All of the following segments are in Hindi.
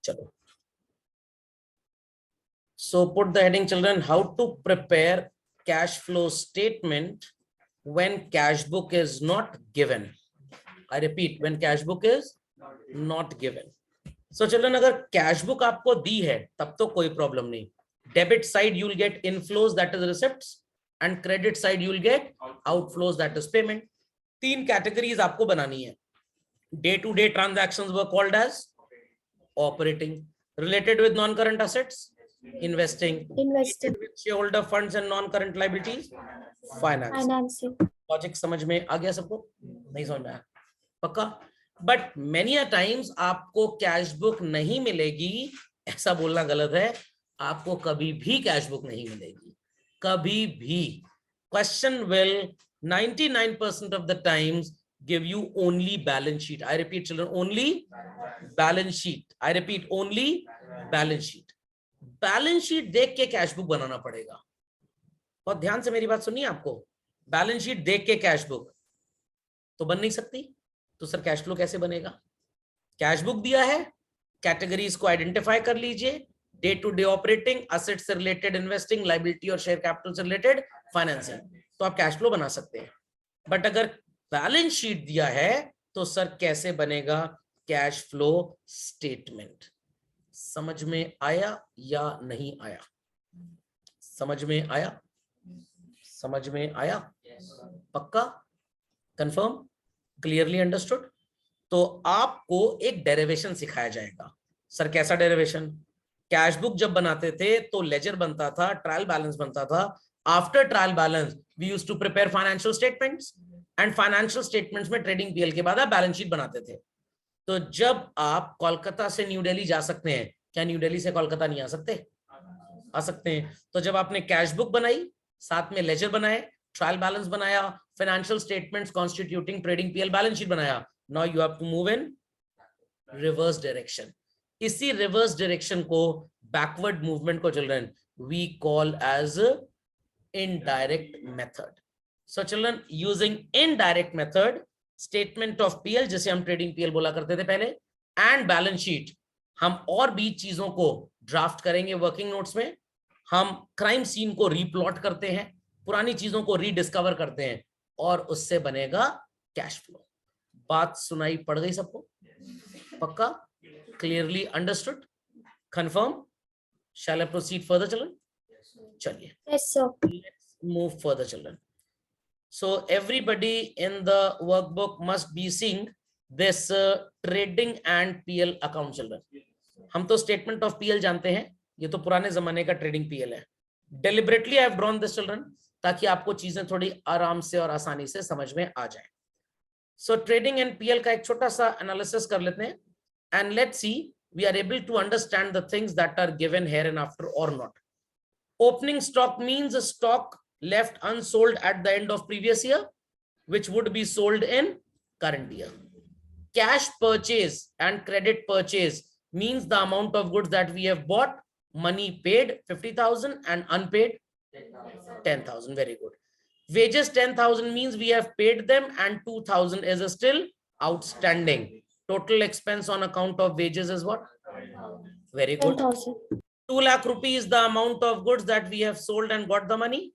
चलो, so put the heading, children, how to prepare cash flow statement when cash book is not given. I repeat, when cash book is not given. So children, अगर cash book आपको दी है तब तो कोई problem नहीं. Debit side you will get inflows, that is receipts, and credit side you will get outflows, that is payment. तीन categories आपको बनानी है. Day to day transactions were called as operating. Related with non-current assets, investing. With shareholder funds and non-current liabilities, financing. Logic समझ में आ गया सबको? नहीं समझ में आया? पक्का? But many a times आपको कैश बुक नहीं मिलेगी, ऐसा बोलना गलत है. आपको कभी भी कैश बुक नहीं मिलेगी, कभी भी. Question will 99% of the times give you only balance sheet. I repeat children, only balance sheet. I repeat, only balance sheet. Balance sheet देख के कैश बुक बनाना पड़ेगा. बहुत ध्यान से मेरी बात सुनिए. आपको बैलेंस शीट देख के कैश बुक तो बन नहीं सकती. तो सर कैश फ्लो कैसे बनेगा? कैश बुक दिया है, कैटेगरीज को आइडेंटिफाई कर लीजिए. Day to day operating, asset से रिलेटेड इन्वेस्टिंग, लायबिलिटी और शेयर कैपिटल से रिलेटेड फाइनेंसिंग, तो आप कैश फ्लो बना सकते हैं. बट अगर बैलेंस शीट दिया है तो सर कैसे बनेगा कैश फ्लो स्टेटमेंट? समझ में आया या नहीं आया? समझ में आया? समझ में आया? पक्का? कंफर्म? Clearly understood? तो आपको एक डेरिवेशन सिखाया जाएगा. सर कैसा डेरिवेशन? कैश बुक जब बनाते थे तो लेजर बनता था, ट्रायल बैलेंस बनता था. After trial balance we used to prepare financial statements, and financial statements में ट्रेडिंग पीएल के बाद आप बैलेंस शीट बनाते थे. तो जब आप कोलकाता से न्यू दिल्ली जा सकते हैं, क्या न्यू दिल्ली से कोलकाता नहीं आ सकते? आ सकते हैं. तो जब आपने कैश बुक बनाई, साथ में लेजर बनाए, ट्रायल बैलेंस बनाया, financial statements constituting trading PL balance sheet बनाया, now you have to move in reverse direction. इसी रिवर्स डायरेक्शन को, बैकवर्ड मूवमेंट को children we call as indirect method. So children, using indirect method, statement of PL, जिसे हम ट्रेडिंग पीएल बोला करते थे पहले, एंड बैलेंस शीट, हम और भी चीजों को ड्राफ्ट करेंगे वर्किंग नोट्स में. हम क्राइम सीन को रीप्लॉट करते हैं, पुरानी चीजों को रीडिस्कवर करते हैं, और उससे बनेगा कैश फ्लो. बात सुनाई पड़ गई सबको? पक्का? Clearly understood? Confirm? Shall I proceed further children? चलिए, let's move further children. So everybody in the workbook must be seeing this trading and PL account children. हम तो statement of PL जानते हैं, ये तो पुराने जमाने का trading PL है. Deliberately I have drawn this children ताकि आपको चीजें थोड़ी आराम से और आसानी से समझ में आ जाए. So trading and PL का एक छोटा सा analysis कर लेते हैं, and let's see we are able to understand the things that are given here and after or not. Opening stock means a stock left unsold at the end of previous year, which would be sold in current year. Cash purchase and credit purchase means the amount of goods that we have bought, money paid 50,000 and unpaid 10,000. Very good. Wages 10,000 means we have paid them and 2,000 is still outstanding. Total expense on account of wages is what? Very good. 2 lakh rupees is the amount of goods that we have sold and got the money.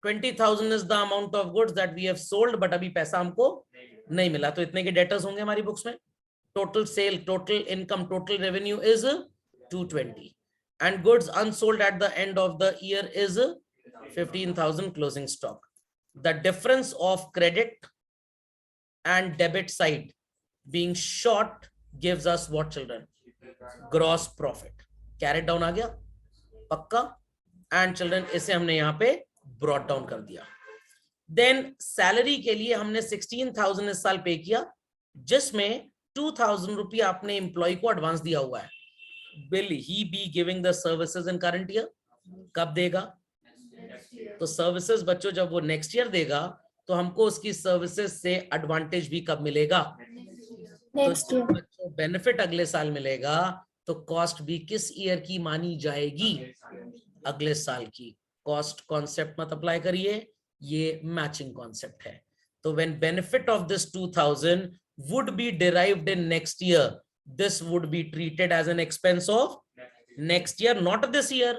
20,000 is the amount of goods that we have sold, but अभी पैसा हमको नहीं मिला, तो इतने के डेटर्स होंगे हमारी बुक्स में. Total sale, total income, total revenue is 220, and goods unsold at the end of the year is 15,000 closing stock. The difference of credit and debit side being short gives us what children? Gross profit. Carried down आ गया? पक्का? And children, इसे हमने यहाँ पे ब्रॉट डाउन कर दिया. देन सैलरी के लिए हमने 16,000 इस साल पे किया, जिसमें 2,000 रुपया आपने एम्प्लॉय को एडवांस दिया हुआ है. Will he be giving the services in current year? कब देगा? तो सर्विसेज बच्चों जब वो नेक्स्ट ईयर देगा तो हमको उसकी सर्विसेज से एडवांटेज भी कब मिलेगा? Next year. बच्चों बेनिफिट अगले साल मिलेगा, तो कॉस्ट भी किस ईयर की मानी जाएगी? अगले साल की. कॉस्ट कॉन्सेप्ट मत अप्लाई करिए, ये मैचिंग कॉन्सेप्ट है. तो when benefit of this 2,000 would be derived in next year, this would be treated as an expense of next year, not this year.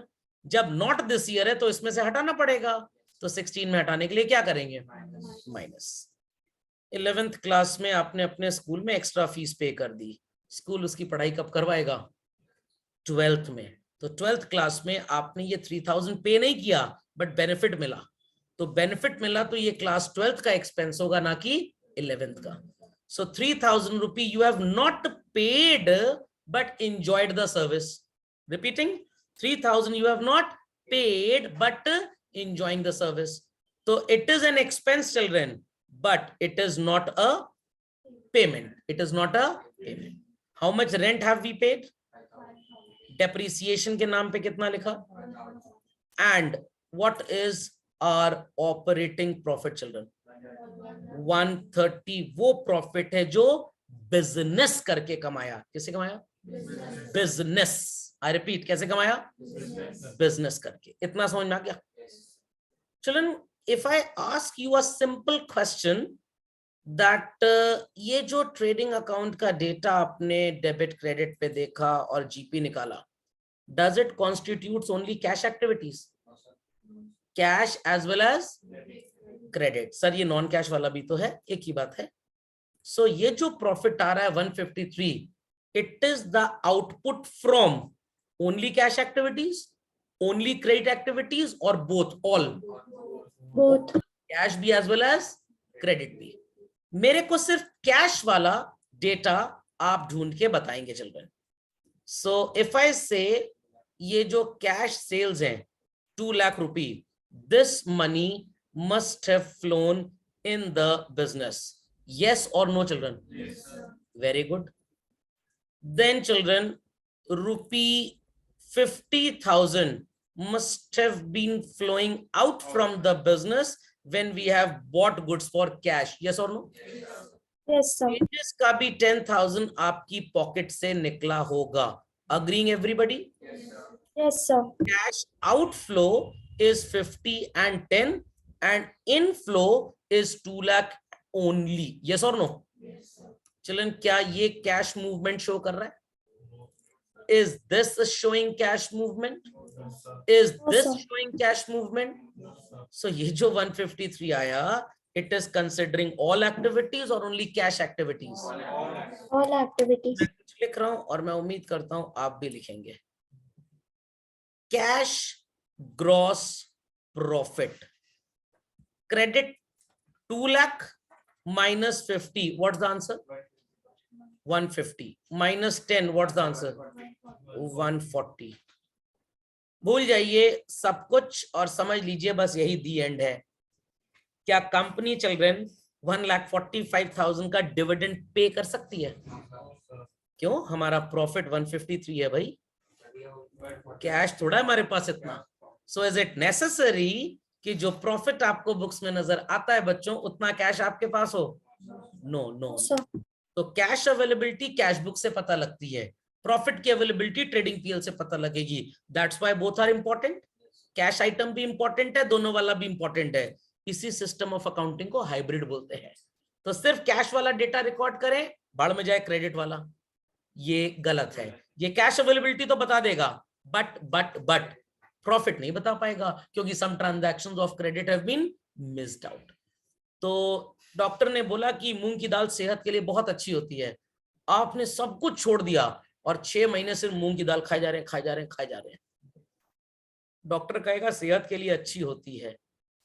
जब not this year है तो इसमें से हटाना पड़ेगा, तो 16 में हटाने के लिए क्या करेंगे, माइनस। 11th क्लास में आपने अपने स्कूल में एक्स्ट्रा फीस पे कर दी, स्कूल उसकी पढ़ाई कब करवाएगा, 12th में। तो 12th क्लास में आपने ये 3000 पे नहीं किया, बट बेनिफिट मिला, तो बेनिफिट मिला तो ये क्लास 12th का एक्सपेंस होगा, ना कि 11th का। So 3000 rupee you have not paid but enjoyed the service. Repeating, 3000 you have not paid but enjoying the service. So it is an expense, children, but it is not a payment. It is not a payment. How much rent have we paid? Depreciation के नाम पे कितना लिखा? And what is our operating profit, children? 130 वो प्रॉफिट है जो बिजनेस करके कमाया। किसे कमाया? बिजनेस। आई रिपीट, कैसे कमाया? बिजनेस करके। इतना समझ में आ गया? Children, if I ask you a simple question that ये जो ट्रेडिंग अकाउंट का डेटा आपने डेबिट क्रेडिट पे देखा और जीपी निकाला, does it constitutes only cash activities? Cash as well as credit. Sir ये नॉन कैश वाला भी तो है, एक ही बात है। सो ये जो प्रॉफिट आ रहा है 153, it is the output from only cash activities, only credit activities, और बोथ, ऑल? बोथ, कैश भी एज वेल एज क्रेडिट भी। मेरे को सिर्फ कैश वाला डेटा आप ढूंढ के बताएंगे चिल्ड्रन। सो इफ आई से ये जो कैश सेल्स हैं 2 lakh rupee, this money must have flown in the business. Yes or no, children? Yes, sir. Very good. Then children, rupee 50,000 must have been flowing out from the business when we have bought goods for cash. Yes or no? Yes, sir. Wages का भी 10,000 आपकी पॉकेट से निकला होगा। Agreeing everybody? Yes, sir. Cash outflow is 50 and 10. And inflow is 2 lakh only. Yes or no? Yes, sir. Children, क्या ये कैश मूवमेंट शो कर रहा है? Is this showing cash movement? Is this showing cash movement? So ये जो 153 आया, it is considering all activities or only cash activities? All activities. मैं कुछ लिख रहा हूं और मैं उम्मीद करता हूं आप भी लिखेंगे। Cash gross profit, credit 2 lakh minus 50, what's the answer? 150 minus 10, what's the answer? 140। भूल जाइए सब कुछ और समझ लीजिए बस यही दी एंड है। क्या कंपनी चिल्ड्रन 1,45,000 का डिविडेंड पे कर सकती है? क्यों? हमारा प्रॉफिट 153 है भाई, कैश थोड़ा है हमारे पास इतना। सो इज इट नेसेसरी कि जो प्रॉफिट आपको बुक्स में नजर आता है बच्चों, उतना कैश आपके पास हो? No no. तो कैश अवेलेबिलिटी कैश बुक से पता लगती है, प्रॉफिट की अवेलेबिलिटी ट्रेडिंग पीएल से पता लगेगी। That's why both are important. Cash item भी इंपॉर्टेंट है, दोनों वाला भी इंपॉर्टेंट है। इसी सिस्टम ऑफ अकाउंटिंग को हाइब्रिड बोलते हैं। तो सिर्फ कैश वाला डेटा रिकॉर्ड करें, बाढ़ में जाए क्रेडिट वाला, ये गलत है। ये कैश अवेलेबिलिटी तो बता देगा, बट प्रॉफिट नहीं बता पाएगा, क्योंकि some transactions of credit have been missed out. तो डॉक्टर ने बोला कि मूंग की दाल सेहत के लिए बहुत अच्छी होती है, आपने सब कुछ छोड़ दिया और 6 महीने से मूंग की दाल खाए जा रहे हैं। डॉक्टर कहेगा सेहत के लिए अच्छी होती है,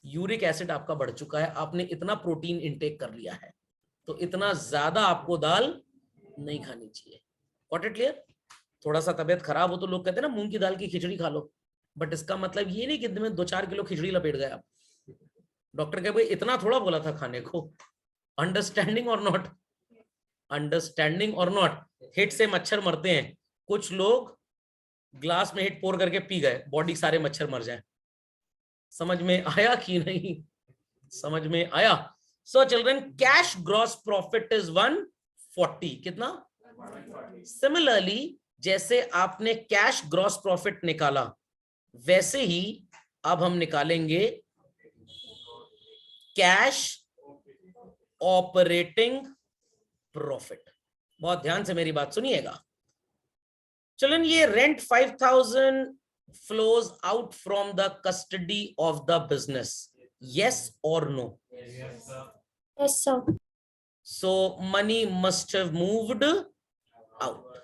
यूरिक एसिड आपका बढ़ चुका है, आपने इतना प्रोटीन इंटेक कर लिया है, तो इतना ज्यादा आपको दाल नहीं खानी चाहिए। Got it clear? थोड़ा सा तबियत खराब हो तो लोग कहते हैं ना मूंग की दाल की खिचड़ी खा लो, बट इसका मतलब ये नहीं कि दिन में 2-4 किलो खिचड़ी लपेट गए आप। डॉक्टर कहे भाई इतना थोड़ा बोला था खाने को। अंडरस्टैंडिंग और नॉट? अंडरस्टैंडिंग और नॉट? हिट से मच्छर मरते हैं, कुछ लोग ग्लास में हिट पोर करके पी गए, बॉडी सारे मच्छर मर जाए। समझ में आया कि नहीं? समझ में आया? So children, cash gross profit is 140। कितना? सिमिलरली जैसे आपने कैश ग्रॉस प्रॉफिट निकाला, वैसे ही अब हम निकालेंगे कैश ऑपरेटिंग प्रॉफिट। बहुत ध्यान से मेरी बात सुनिएगा। चलन ये rent 5,000 flows out from the custody of the business, yes or no? Yes, sir. So money must have moved out.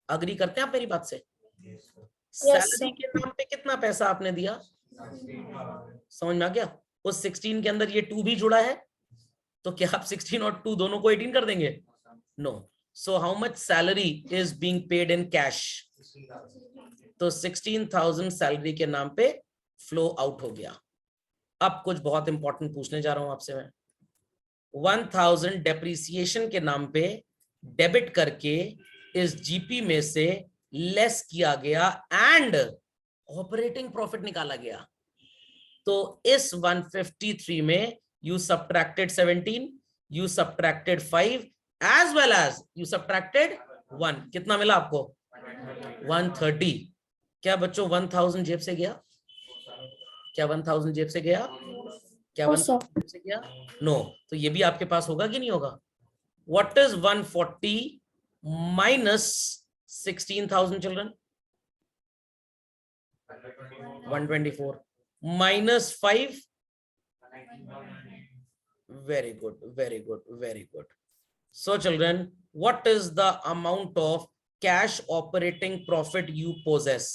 Agree करते हैं आप मेरी बात से? सैलरी के नाम पे कितना पैसा आपने दिया? समझ में आ गया? उस 16 के अंदर ये 2 भी जुड़ा है, तो क्या आप 16 और 2 दोनों को 18 कर देंगे? No. So how much salary is being paid in cash? तो 16,000 सैलरी के नाम पे फ्लो आउट हो गया। अब कुछ बहुत इंपॉर्टेंट पूछने जा रहा हूं आपसे मैं। 1,000 डेप्रिसिएशन के नाम पे डेबिट करके इस जीपी में से लेस किया गया एंड ऑपरेटिंग प्रॉफिट निकाला गया। तो इस 153 में you subtracted 17, you subtracted 5 as well as you subtracted 1। कितना मिला आपको? 130। क्या बच्चों 1,000 जेब से गया? क्या 1,000 जेब से गया? क्या 1,000 जेब से गया? नो। तो ये भी आपके पास होगा कि नहीं होगा? What is 140 minus 16,000 children? 124 minus 5. Very good, very good, very good. So children, what is the amount of cash operating profit you possess?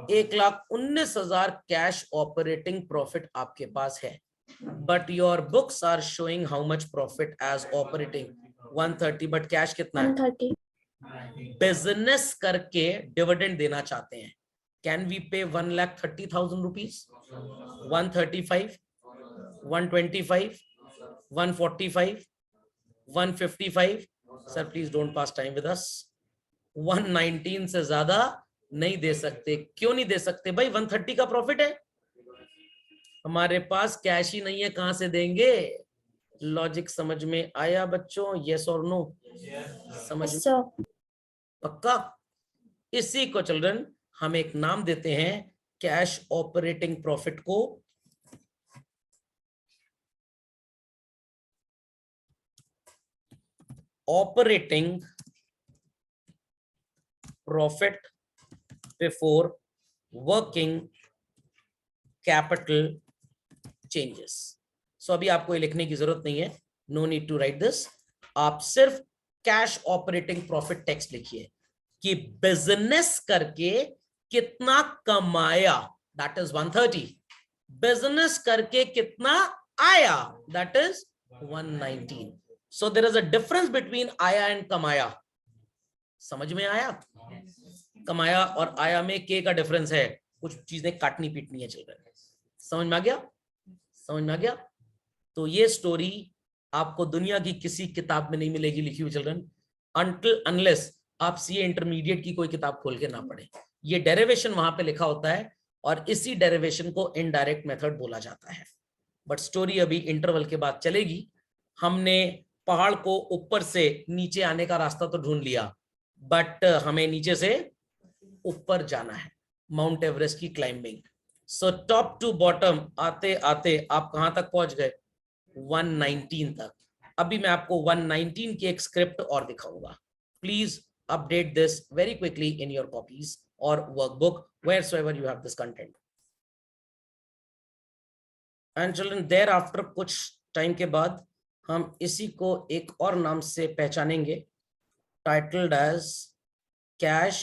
1,19,000 cash operating profit आपके पास है, but your books are showing how much profit as operating 130, but cash कितना है? 130. बिजनेस करके डिविडेंड देना चाहते हैं। कैन वी पे 1,30,000 rupees? 135, 125, 145, 155? Sir please don't pass time with us. 119 से ज्यादा नहीं दे सकते। क्यों नहीं दे सकते भाई? 130 का प्रॉफिट है, हमारे पास कैश ही नहीं है, कहां से देंगे? लॉजिक समझ में आया बच्चों? यस और नो? समझ में? पक्का? इसी को चिल्ड्रन हम एक नाम देते हैं कैश ऑपरेटिंग प्रॉफिट को। Operating profit before working capital changes. So अभी आपको ये लिखने की जरूरत नहीं है, no need to write this. आप सिर्फ कैश ऑपरेटिंग प्रॉफिट टेक्स्ट लिखिए कि बिजनेस करके कितना कमाया, दैट इज 130। बिजनेस करके कितना आया, that is 119। So there is a difference between आया एंड कमाया। समझ में आया? कमाया और आया में के का डिफरेंस है, कुछ चीजें काटनी पीटनी है चिल्ड्रन। समझ में आ गया? समझ में आ गया? तो ये स्टोरी आपको दुनिया की किसी किताब में नहीं मिलेगी लिखी हुई चिल्ड्रन, अनटिल अनलेस आप सीए इंटरमीडिएट की कोई किताब खोल के ना पढ़े। ये डेरिवेशन वहां पे लिखा होता है और इसी डेरिवेशन को इनडायरेक्ट मेथड बोला जाता है। बट स्टोरी अभी इंटरवल के बाद चलेगी। हमने पहाड़ को ऊपर से नीचे आने का रास्ता तो ढूंढ लिया, बट हमें नीचे से ऊपर जाना है, माउंट एवरेस्ट की climbing. So top to bottom आते आते आप कहां तक पहुंच गए? 119 तक। अभी मैं आपको 119 की एक स्क्रिप्ट और दिखाऊंगा। Please update this very quickly in your copies और workbook wheresoever you have this content. And children, thereafter कुछ टाइम के बाद हम इसी को एक और नाम से पहचानेंगे, titled as cash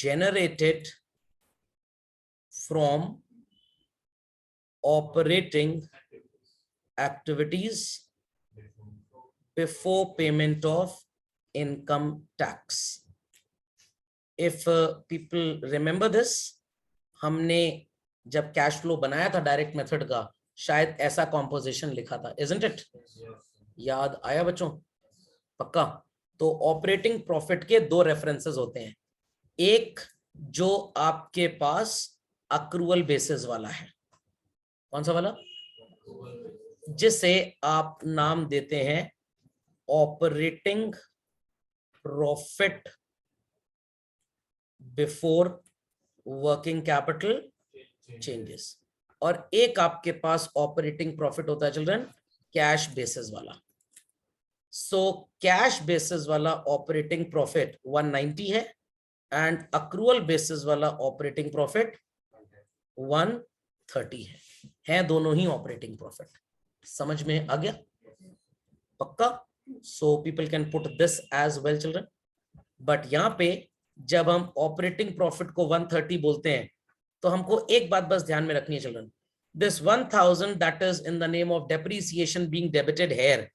generated from operating activities before payment of income tax. If people remember this, हमने जब कैश फ्लो बनाया था डायरेक्ट मेथड का, शायद ऐसा कॉम्पोजिशन लिखा था, isn't it? याद आया बच्चों? पक्का? तो ऑपरेटिंग प्रॉफिट के दो रेफरेंसेस होते हैं, एक जो आपके पास अक्रूवल बेसिस वाला है, कौन सा वाला? जिसे आप नाम देते हैं operating profit before working capital changes, और एक आपके पास ऑपरेटिंग प्रॉफिट होता है चिल्ड्रन कैश बेसिस वाला। सो कैश बेसिस वाला ऑपरेटिंग प्रॉफिट 190 है एंड अक्रूअल बेसिस वाला ऑपरेटिंग प्रॉफिट 130 है दोनों ही ऑपरेटिंग प्रॉफिट। समझ में आ गया? पक्का? So people can put this as well children. But यहां पे जब हम ऑपरेटिंग प्रॉफिट को 130 बोलते हैं तो हमको एक बात बस ध्यान में रखनी है children, this 1000 that is in the name of depreciation being debited here,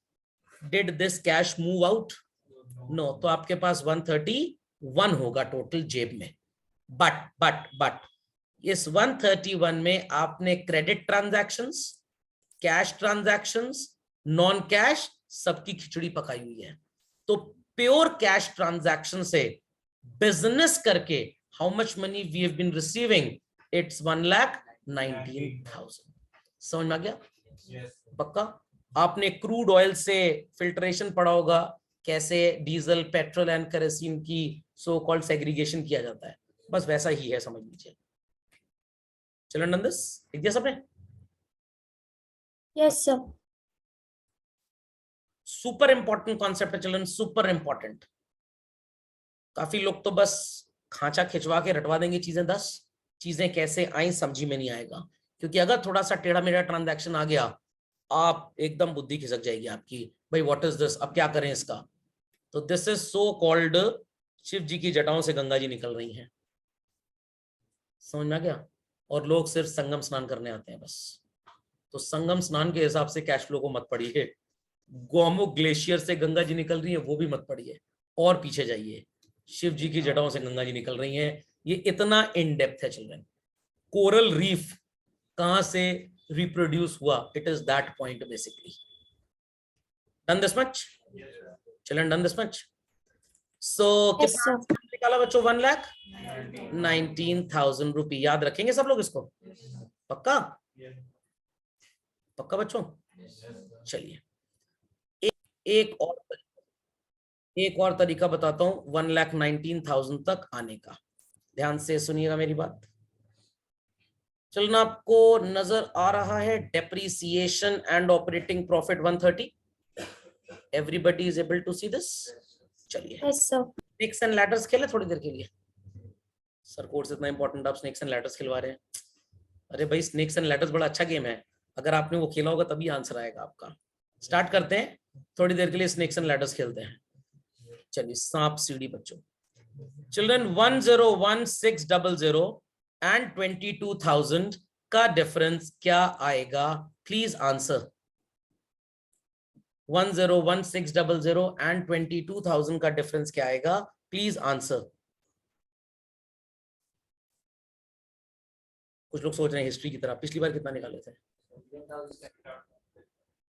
did this cash move out? No, तो आपके पास 131 होगा टोटल जेब में। बट इस 131 में आपने credit transactions, cash transactions, non cash सबकी खिचड़ी पकाई हुई है। तो प्योर कैश ट्रांजैक्शन से बिजनेस करके how much money we have been receiving, it's 1,19,000। समझ में आ गया? पक्का? आपने क्रूड ऑयल से फिल्ट्रेशन पढ़ा होगा, कैसे डीजल, पेट्रोल एंड केरोसिन की सो कॉल्ड सेग्रीगेशन किया जाता है, बस वैसा ही है, समझ लीजिए। चलो नंदस, लिख दिया सबने? Yes, sir. Super important concept है चिल्ड्रन, सुपर इंपॉर्टेंट। काफी लोग तो बस खांचा खिंचवा के रटवा देंगे चीजें, 10 चीजें कैसे आई समझी में नहीं आएगा। क्योंकि अगर थोड़ा सा टेढ़ा मेढ़ा ट्रांजैक्शन आ गया, आप एकदम बुद्धि खिसक जाएगी आपकी, भाई व्हाट इज दिस, अब क्या करें इसका। तो this is so called Shiva ji की जटाओं से गंगा जी निकल रही हैं। समझ में आ गया? और लोग सिर्फ संगम स्नान करने आते हैं बस। तो संगम स्नान के हिसाब से कैश फ्लो को मत पढ़िए। गोमुख ग्लेशियर से गंगा जी निकल रही है वो भी मत पढ़िए, और पीछे जाइए, शिव जी की जटाओं से गंगा जी निकल रही हैं। ये इतना इन डेप्थ है चिल्ड्रन। कोरल रीफ कहां से रिप्रोड्यूस हुआ, it is that point basically. Done this much children, done this much? So Yes, sir. निकाला बच्चों? 1,19,000 रुपये। याद रखेंगे सब लोग इसको? पक्का? पक्का बच्चों? चलिए एक और तरीका बताता हूं 1,19,000 तक आने का। ध्यान से सुनिएगा मेरी बात। चलना, आपको नजर आ रहा है depreciation and operating profit 130? Everybody is able to see this? चलिए Yes, sir. Snakes and ladders खेले थोड़ी देर के लिए। सर कोर्स इतना इंपॉर्टेंट, आप स्नेक्स एंड लैडर्स खिलवा रहे हैं। अरे भाई स्नेक्स एंड लैडर्स बड़ा अच्छा गेम है, अगर आपने वो खेला होगा तभी आंसर आएगा आपका। स्टार्ट करते हैं, थोड़ी देर के लिए स्नेक्स एंड लैडर्स खेलते हैं। चलिए सांप सीढ़ी बच्चों। चिल्ड्रन 101,600 एंड 22,000 का डिफरेंस क्या आएगा? Please answer. 101,600 एंड 22,000 का डिफरेंस क्या आएगा? Please answer. कुछ लोग सोच रहे हैं हिस्ट्री की तरह, पिछली बार कितना निकाले थे?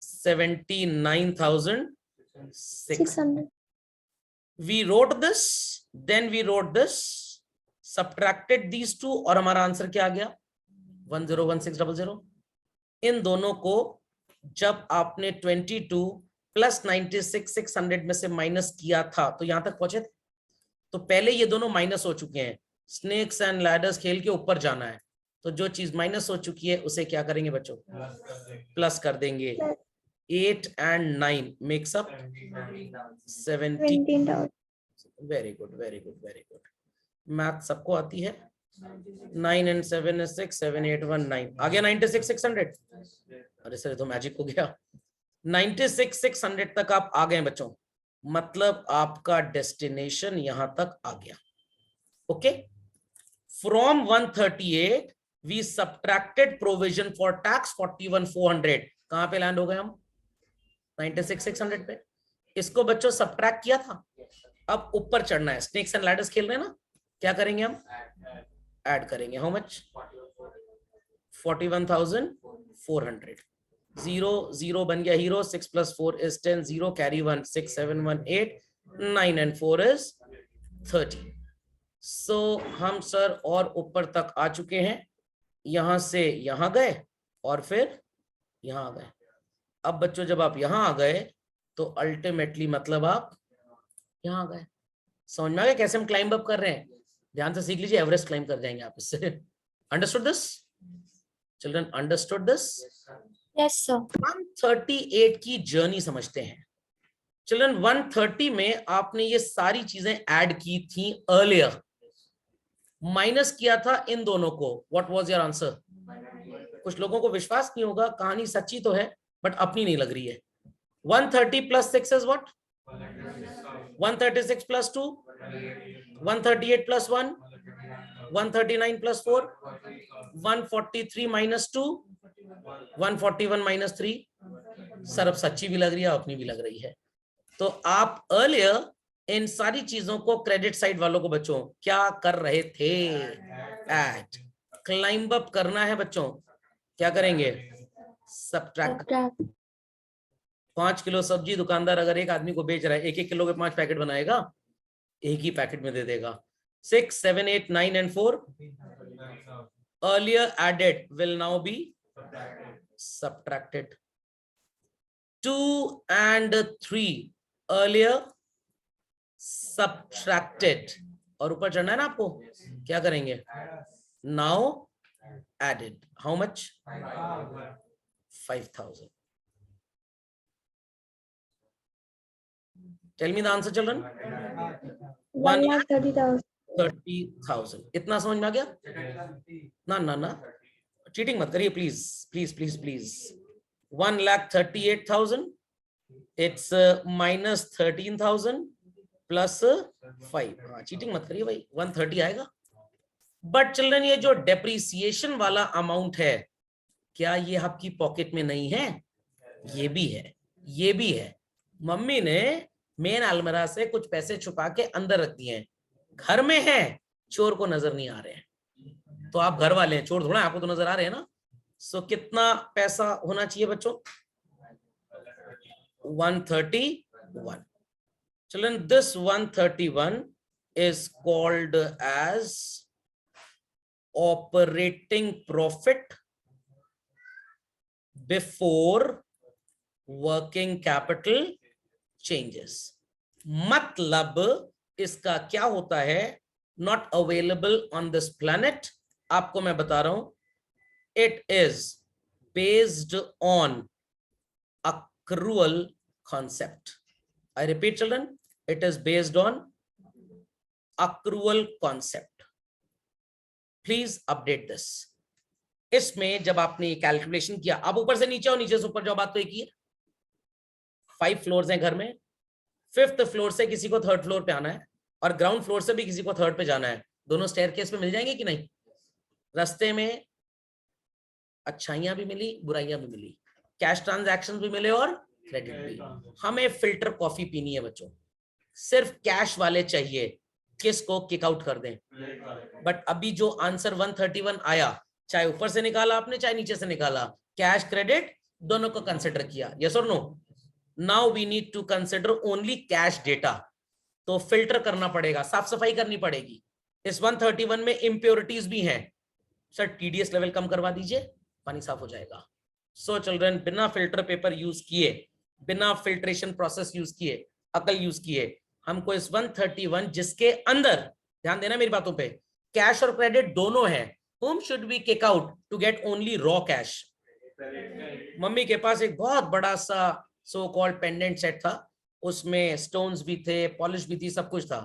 79,600। We wrote this, then we wrote this, subtracted these two, और हमारा आंसर क्या आ गया? 101,600। इन दोनों को जब आपने 22 प्लस 96,600 में से माइनस किया था तो यहां तक पहुंचे थे। तो पहले ये दोनों माइनस हो चुके हैं, स्नेक्स एंड लैडर्स खेल के ऊपर जाना है। तो जो चीज माइनस हो चुकी है उसे क्या करेंगे बच्चों? प्लस कर देंगे। 8 and 9 makes up 17,000। Very good, very good, very good. Math सबको आती है। 9 and 7 is 6, 7, 8, 1, 9 आ गया 96,600। अरे सर तो मैजिक हो गया। 96,600 तक आप आ गए बच्चों, मतलब आपका डेस्टिनेशन यहां तक आ गया। Okay, from 138 we subtracted provision for tax 41,400। कहां पे लैंड हो गए हम? 96,600 पे। इसको बच्चों सब्ट्रैक्ट किया था, अब ऊपर चढ़ना है। स्नेक्स एंड लैडर्स खेल रहे हैं ना, क्या करेंगे हम? ऐड करेंगे। How much? 41,400। 0 0 बन गया hero. 6 + 4 is 10, 0 carry 1, 6 7 1 8, 9 and 4 is 30। सो हम सर और ऊपर तक आ चुके हैं, यहां से यहां गए और फिर यहां आ गए। अब बच्चों जब आप यहां आ गए तो अल्टीमेटली मतलब आप यहां आ गए। समझ में आ गया कैसे हम क्लाइंब अप कर रहे हैं? ध्यान से सीख लीजिए, एवरेस्ट क्लाइंब कर जाएंगे आप इससे। Understood this children? Understood this? Yes, sir. 138 की जर्नी समझते हैं चिल्ड्रन 130 में आपने ये सारी चीजें ऐड की थी अर्लियर, माइनस किया था इन दोनों को, व्हाट वाज योर आंसर? कुछ लोगों को विश्वास नहीं होगा, कहानी सच्ची तो है बट अपनी नहीं लग रही है। 130 plus 6 is what? 136 plus 2, 138 plus 1, 139 plus 4, 143 minus 2, 141 minus 3। Sir अब सच्ची भी लग रही है, अपनी भी लग रही है। तो आप अर्लियर इन सारी चीजों को क्रेडिट साइड वालों को बच्चों क्या कर रहे थे? ऐड। क्लाइंब अप करना है बच्चों, क्या करेंगे? सब्ट्रैक्ट। 5 किलो सब्जी दुकानदार अगर एक आदमी को बेच रहा है, 1-1 किलो के 5 पैकेट बनाएगा, एक ही पैकेट में दे देगा। 6, 7, 8, 9 and 4 earlier added will now be subtracted. 2 and 3 earlier subtracted, और ऊपर चढ़ना है ना आपको, क्या करेंगे? Now added. How much? 5,000. Tell me the answer, children. 1,30,000. 30,000. इतना समझ में आ गया? ना ना ना, चीटिंग मत करिए please please please please. 1,38,000, it's minus 13,000 plus 5। हाँ, चीटिंग मत करिए भाई, 130 आएगा। बट चिल्ड्रन ये जो डेप्रिसिएशन वाला अमाउंट है, क्या ये आपकी पॉकेट में नहीं है? ये भी है, ये भी है। मम्मी ने मेन अलमीरा से कुछ पैसे छुपा के अंदर रख दिए हैं, घर में है, चोर को नजर नहीं आ रहे हैं। तो आप घर वाले हैं, चोर थोड़ा, आपको तो नजर आ रहे हैं ना। सो कितना पैसा होना चाहिए बच्चों? 131। Children this 131 is called as operating profit before working capital changes। मतलब इसका क्या होता है? not available on this planet। आपको मैं बता रहा हूं, it is based on accrual concept। I repeat children, it is based on accrual concept। Please update this. इसमें जब आपने कैलकुलेशन किया, आप ऊपर से नीचे और नीचे से ऊपर जाओ, बात तो एक ही है। 5 फ्लोर्स हैं घर में, 5th फ्लोर से किसी को 3rd फ्लोर पे आना है, और ग्राउंड फ्लोर से भी किसी को 3rd पे जाना है। दोनों स्टेयरकेस पे मिल जाएंगे कि नहीं? रास्ते में अच्छाइयां भी मिली, बुराइयां भी मिली, कैश ट्रांजैक्शन भी मिले और क्रेडिट भी। हमें फिल्टर कॉफी पीनी है बच्चों, सिर्फ कैश वाले चाहिए, किसको किक आउट कर दें। बट अभी जो आंसर 131 आया, चाहे ऊपर से निकाला आपने चाहे नीचे से निकाला, कैश क्रेडिट दोनों को कंसिडर किया, यस और no? Now we need to consider only cash data. तो फिल्टर करना पड़ेगा, साफ सफाई करनी पड़ेगी। इस 131 में इम्प्योरिटीज भी हैं। सर टीडीएस लेवल कम करवा दीजिए, पानी साफ हो जाएगा। सो चिल्ड्रन, बिना फिल्टर पेपर यूज किए, बिना फिल्ट्रेशन प्रोसेस यूज किए, अकल यूज किए, हमको इस 131 जिसके अंदर, ध्यान देना मेरी बातों पे, कैश और क्रेडिट दोनों है, whom should we kick out to get only raw cash? Mummy के पास एक बहुत बड़ा सा सो कॉल्ड पेंडेंट सेट था, उसमें स्टोन्स भी थे, पॉलिश भी थी, सब कुछ था,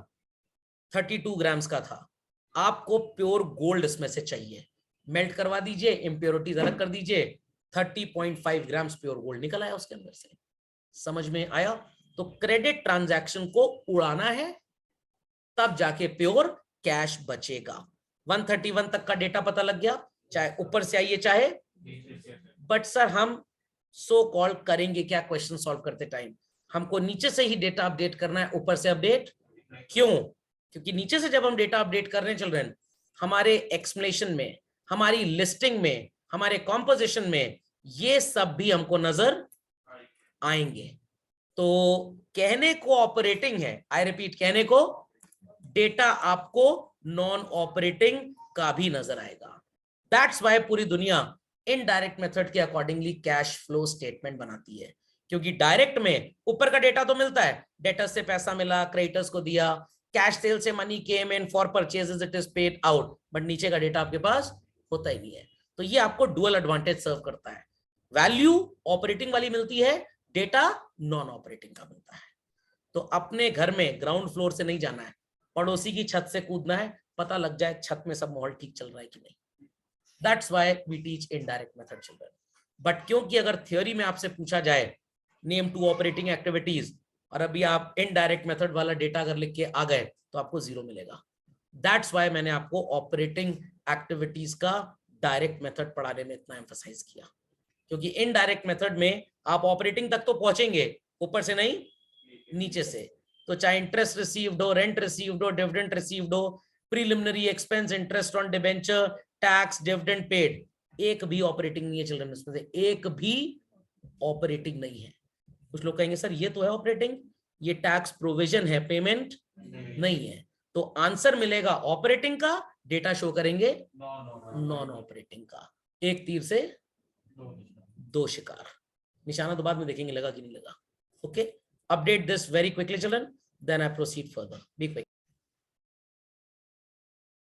32 ग्राम्स का था। आपको प्योर गोल्ड इसमें से चाहिए, मेल्ट करवा दीजिए, इम्प्योरिटीज अलग कर दीजिए, 30.5 ग्राम्स प्योर गोल्ड निकल आया उसके अंदर से। समझ में आया? तो क्रेडिट ट्रांजैक्शन को उड़ाना है, तब जाके प्योर कैश बचेगा। 131 तक का डेटा पता लग गया, चाहे ऊपर से आइए चाहे। बट सर हम सो कॉल करेंगे क्या क्वेश्चन सॉल्व करते टाइम? हमको नीचे से ही डेटा अपडेट करना है, ऊपर से अपडेट क्यों? क्योंकि नीचे से जब हम डेटा अपडेट कर रहे हैं चिल्ड्रन, हमारे एक्सप्लेनेशन में, हमारी लिस्टिंग में, हमारे कॉम्पोजिशन में ये सब भी हमको नजर आएंगे। तो कहने को ऑपरेटिंग है, आई रिपीट, कहने को डेटा आपको नॉन ऑपरेटिंग का भी नजर आएगा। दैट्स वाई पूरी दुनिया इनडायरेक्ट मेथड के अकॉर्डिंगली कैश फ्लो स्टेटमेंट बनाती है, क्योंकि डायरेक्ट में ऊपर का डेटा तो मिलता है, डेटर्स से पैसा मिला, क्रेडिटर्स को दिया, कैश सेल से money came in for purchases, it is paid out, but नीचे का डेटा आपके पास होता ही नहीं है। तो ये आपको डुअल एडवांटेज सर्व करता है, वैल्यू ऑपरेटिंग वाली मिलती है, डेटा नॉन ऑपरेटिंग का मिलता है। तो अपने घर में ग्राउंड फ्लोर से नहीं जाना है, पड़ोसी की छत से कूदना है, पता लग जाए छत में सब माहौल ठीक चल रहा है कि नहीं। That's why we teach indirect method children. But क्योंकि अगर थियोरी में आपसे पूछा जाए नेम 2 ऑपरेटिंग एक्टिविटीज और अभी आप इनडायरेक्ट मेथड वाला डेटा अगर लिख के आ गए तो आपको 0 मिलेगा। दैट्स व्हाई मैंने आपको ऑपरेटिंग एक्टिविटीज का डायरेक्ट मेथड पढ़ाने में इतना एम्फसाइज किया, क्योंकि इनडायरेक्ट मेथड में आप ऑपरेटिंग तक तो पहुंचेंगे, ऊपर से नहीं, नीचे से। तो चाहे इंटरेस्ट रिसीव्ड हो, रेंट रिसीव्ड हो, डिविडेंड रिसीव्ड हो, preliminary expense, interest on debenture, tax, dividend paid, एक भी ऑपरेटिंग नहीं है चिल्ड्रन, इसमें से एक भी ऑपरेटिंग नहीं है। कुछ लोग कहेंगे सर ये तो है ऑपरेटिंग, ये टैक्स प्रोविजन है, पेमेंट नहीं है। तो आंसर मिलेगा ऑपरेटिंग का, डेटा शो करेंगे नॉन ऑपरेटिंग का। एक तीर से दो शिकार। निशाना तो बाद में देखेंगे लगा कि नहीं लगा। Okay, update this very quickly children, then I proceed further, be quick.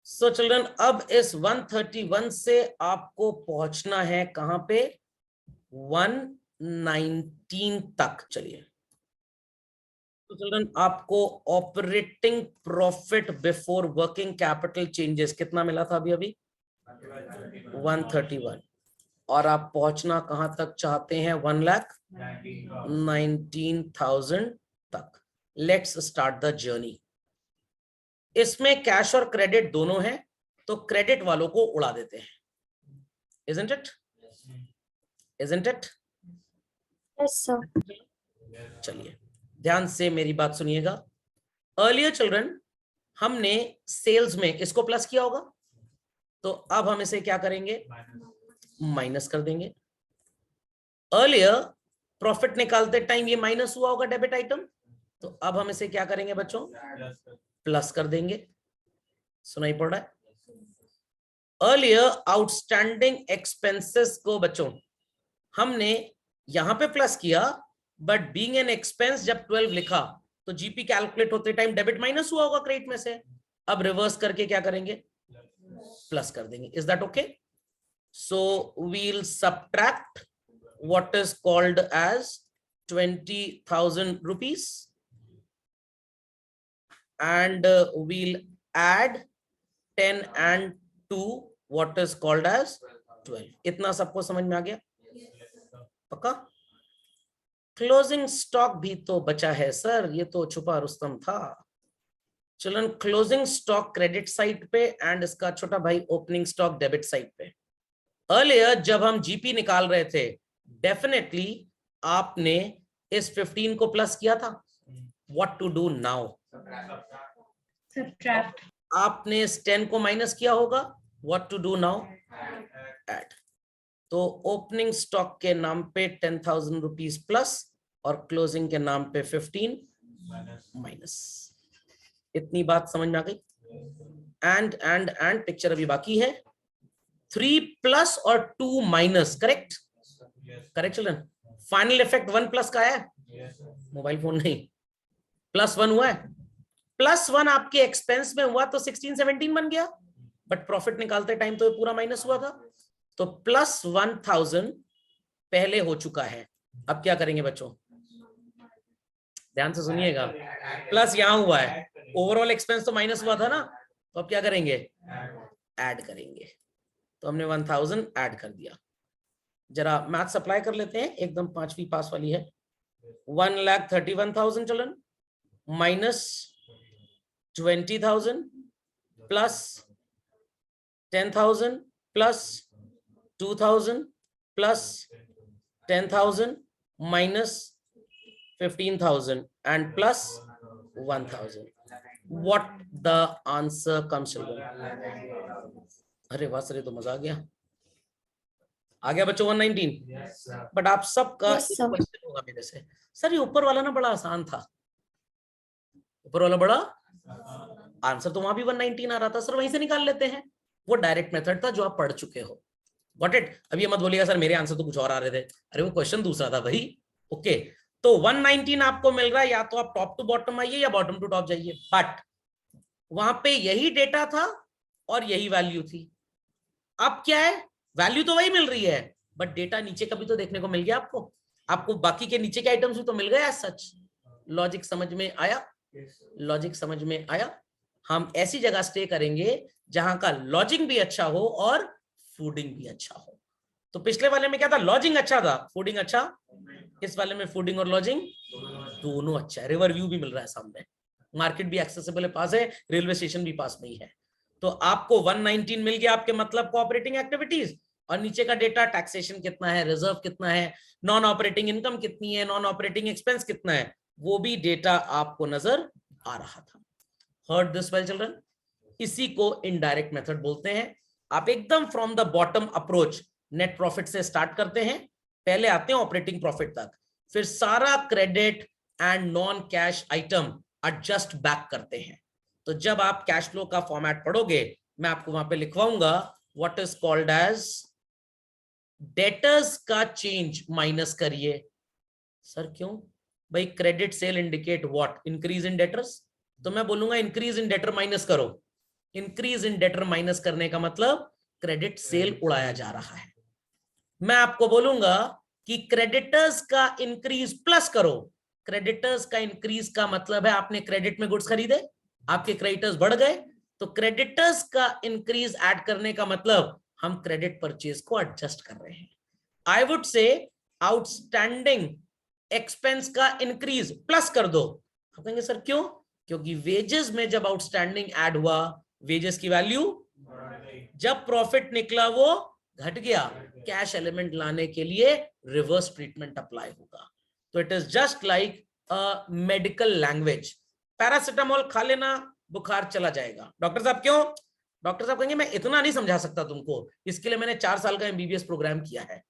So children, अब इस 131 से आपको पहुंचना है कहां पे, 119 तक। चलिए, तो चिल्ड्रन आपको operating profit before working capital changes कितना मिला था अभी अभी, 131, और आप पहुंचना कहां तक चाहते हैं, 1,19,000 तक। Let's start the journey. इसमें कैश और क्रेडिट दोनों हैं, तो क्रेडिट वालों को उड़ा देते हैं, isn't it? Isn't it? Yes, sir. चलिए ध्यान से मेरी बात सुनिएगा। अर्लियर चिल्ड्रन हमने सेल्स में इसको प्लस किया होगा, तो अब हम इसे क्या करेंगे, माइनस कर देंगे। अर्लियर प्रॉफिट निकालते टाइम ये माइनस हुआ होगा डेबिट आइटम, तो अब हम इसे क्या करेंगे बच्चों, प्लस कर देंगे। सुनाई पड़ रहा है? अर्लियर आउटस्टैंडिंग एक्सपेंसेस को बच्चों हमने यहां पे प्लस किया, बट बीइंग एन एक्सपेंस जब 12 लिखा तो जीपी कैलकुलेट होते टाइम डेबिट माइनस हुआ होगा क्रेडिट में से। अब रिवर्स करके क्या करेंगे, प्लस कर देंगे। Is that okay? So we'll subtract what is called as 20,000 rupees and we'll add 10 and 2 what is called as 12। इतना सबको समझ में आ गया? पक्का? क्लोजिंग स्टॉक भी तो बचा है सर, ये तो छुपा रुस्तम था। Children, closing stock credit side पे एंड इसका छोटा भाई ओपनिंग स्टॉक डेबिट साइड पे। अर्लियर जब हम जीपी निकाल रहे थे, डेफिनेटली आपने इस 15 को प्लस किया था। What to do now, Subtract. आपने इस 10 को माइनस किया होगा। What to do now, add. तो ओपनिंग स्टॉक के नाम पे 10,000 रुपीज प्लस और क्लोजिंग के नाम पे 15 माइनस। इतनी बात समझ में आ गई? एंड पिक्चर अभी बाकी है। 3 प्लस और 2 minus, correct? Correct children. Final effect 1 plus का है, मोबाइल फोन नहीं, +1 हुआ है। +1 आपके एक्सपेंस में हुआ तो 16-17 बन गया, बट प्रॉफिट निकालते टाइम तो ये पूरा माइनस हुआ था। तो +1,000 पहले हो चुका है। अब क्या करेंगे बच्चों, ध्यान से सुनिएगा। प्लस यहां हुआ है, ओवरऑल एक्सपेंस तो माइनस हुआ था ना, तो अब क्या करेंगे, ऐड करेंगे। तो हमने 1,000 ऐड कर दिया। जरा मैथ सप्लाई कर लेते हैं, एकदम 5वीं पास वाली है। 1,31,000 children minus 20,000 plus 10,000 plus 2,000 plus 10,000 minus 15,000 and plus 1,000. What the answer comes children? अरे वाह सर, ये तो मजा आ गया बच्चों 119। बट आप सबका क्वेश्चन होगा मेरे से, सर ये ऊपर वाला ना बड़ा आसान था, ऊपर वाला बड़ा आंसर तो वहां भी 119 आ रहा था सर, वहीं से निकाल लेते हैं। वो डायरेक्ट मेथड था जो आप पढ़ चुके हो। Got it? अब ये मत बोलिएगा सर मेरे आंसर तो कुछ और आ रहे थे, अरे वो क्वेश्चन दूसरा था भाई। ओके, तो 119 आपको मिल रहा है, या तो आप टॉप टू बॉटम आइए या बॉटम टू टॉप जाइए, बट वहां पे यही डेटा था और यही वैल्यू थी। अब क्या है, वैल्यू तो वही मिल रही है, बट डेटा नीचे का भी तो देखने को मिल गया आपको। आपको बाकी के नीचे के आइटम्स भी तो मिल गए एज सच, लॉजिक समझ में आया? लॉजिक समझ में आया? हम ऐसी जगह स्टे करेंगे जहां का लॉजिंग भी अच्छा हो और फूडिंग भी अच्छा हो। तो पिछले वाले में क्या था? लॉजिंग अच्छा था, फूडिंग अच्छा। इस वाले में फूडिंग और लॉजिंग दोनों अच्छा है। रिवर व्यू भी मिल रहा है सामने, मार्केट भी एक्सेसिबल है, पास है, रेलवे स्टेशन भी पास में ही है। तो आपको 119 मिल गया आपके मतलब कोऑपरेटिंग एक्टिविटीज, और नीचे का डेटा टैक्सेशन कितना है, रिजर्व कितना है, नॉन ऑपरेटिंग इनकम कितनी है, नॉन ऑपरेटिंग एक्सपेंस कितना है, वो भी डेटा आपको नजर आ रहा था। Heard this well children? इसी को इनडायरेक्ट मेथड बोलते हैं। आप एकदम from the bottom approach net profit से स्टार्ट करते हैं, पहले आते हैं ऑपरेटिंग प्रॉफिट तक, फिर सारा credit and non cash item adjust back करते हैं। तो जब आप कैश फ्लो का फॉर्मेट पढ़ोगे, मैं आपको वहां पे लिखवाऊंगा what is called as debtors का चेंज माइनस करिए। सर क्यों भाई? Credit sale indicate what? Increase in debtors. तो मैं बोलूंगा इंक्रीज इन डेटर माइनस करो। इंक्रीज इन डेटर माइनस करने का मतलब क्रेडिट सेल उड़ाया जा रहा है। मैं आपको बोलूंगा कि क्रेडिटर्स का इंक्रीज प्लस करो। क्रेडिटर्स का इंक्रीज का मतलब है आपने क्रेडिट में गुड्स खरीदे, आपके क्रेडिटर्स बढ़ गए, तो क्रेडिटर्स का इंक्रीज ऐड करने का मतलब हम क्रेडिट परचेज को एडजस्ट कर रहे हैं। आई वुड से आउटस्टैंडिंग एक्सपेंस का इंक्रीज प्लस कर दो। आप कहेंगे सर क्यों? क्योंकि वेजेस में जब आउटस्टैंडिंग ऐड हुआ, वेजेस की वैल्यू, जब प्रॉफिट निकला वो घट गया, कैश एलिमेंट लाने के लिए रिवर्स ट्रीटमेंट अप्लाई होगा। तो it is just like a medical language. Paracetamol खा लेना, बुखार चला जाएगा। डॉक्टर साहब क्यों? डॉक्टर साहब कहेंगे मैं इतना नहीं समझा सकता तुमको, इसके लिए मैंने 4 साल का एमबीबीएस प्रोग्राम किया है।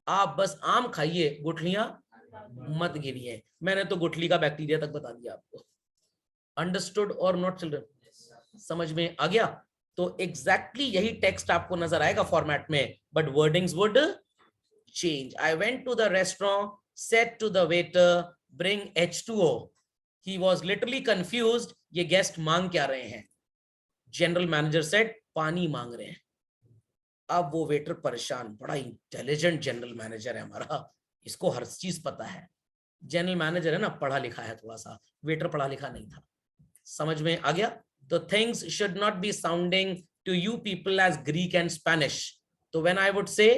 आप बस आम खाइए, गुठलियां मत गिनिए। मैंने तो गुठली का बैक्टीरिया तक बता दिया आपको। अंडरस्टूड और नॉट चिल्ड्रन? समझ में आ गया? तो एग्जैक्टली यही टेक्स्ट आपको नजर आएगा फॉर्मेट में, but wordings would change. I went to the restaurant, said to the waiter bring H2O। He was literally confused, ये गेस्ट मांग क्या रहे हैं? जनरल मैनेजर सेड पानी मांग रहे हैं। अब वो वेटर परेशान, बड़ा इंटेलिजेंट जनरल मैनेजर है हमारा, इसको हर चीज पता है। जनरल मैनेजर है ना, पढ़ा लिखा है थोड़ा सा, वेटर पढ़ा लिखा नहीं था। समझ में आ गया? तो things should not be sounding to you people as Greek and Spanish. तो when I would say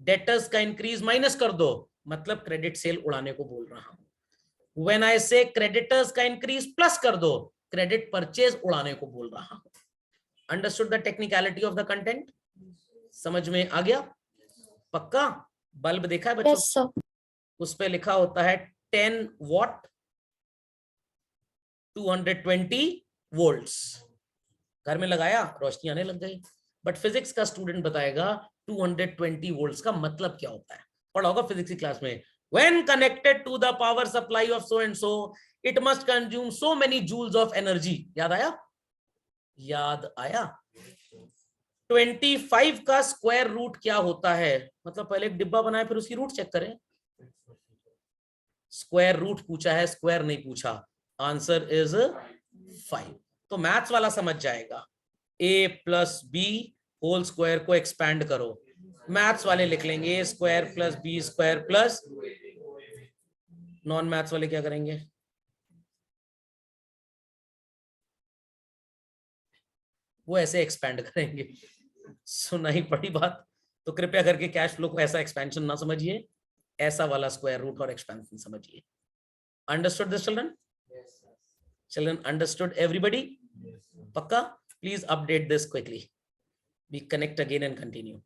debtors का इंक्रीज माइनस कर दो, मतलब क्रेडिट सेल उड़ाने को बोल रहा हूं। व्हेन आई से क्रेडिटर्स का इंक्रीज प्लस कर दो, क्रेडिट परचेज उड़ाने को बोल रहा हूं। Understood the technicality of the content? समझ में आ गया? पक्का? बल्ब देखा है बच्चों? Yes, sir. उस पे लिखा होता है 10 वॉट 220 वोल्ट्स। घर में लगाया, रोशनी आने लग गई। बट फिजिक्स का स्टूडेंट बताएगा 220 वोल्ट्स का मतलब क्या होता है। पढ़ा होगा फिजिक्स की क्लास में, when connected to the power supply of so and so it must consume so many joules of energy। याद आया? याद आया? 25 का स्क्वायर रूट क्या होता है? मतलब पहले एक डिब्बा बनाए फिर उसकी रूट चेक करें। स्क्वायर रूट पूछा है, स्क्वायर नहीं पूछा। Answer is 5। तो मैथ्स वाला समझ जाएगा, a plus B whole square को एक्सपैंड करो। मैथ्स वाले लिख लेंगे a square plus B square plus, non maths वाले क्या करेंगे? वो ऐसे एक्सपैंड करेंगे। सुना ही पड़ी बात। तो कृपया करके कैश फ्लो को ऐसा एक्सपेंशन ना समझिए, ऐसा वाला स्क्वायर रूट और एक्सपेंशन समझिए। Understood this children? Children understood everybody? पक्का? Please update this quickly. We connect again and continue.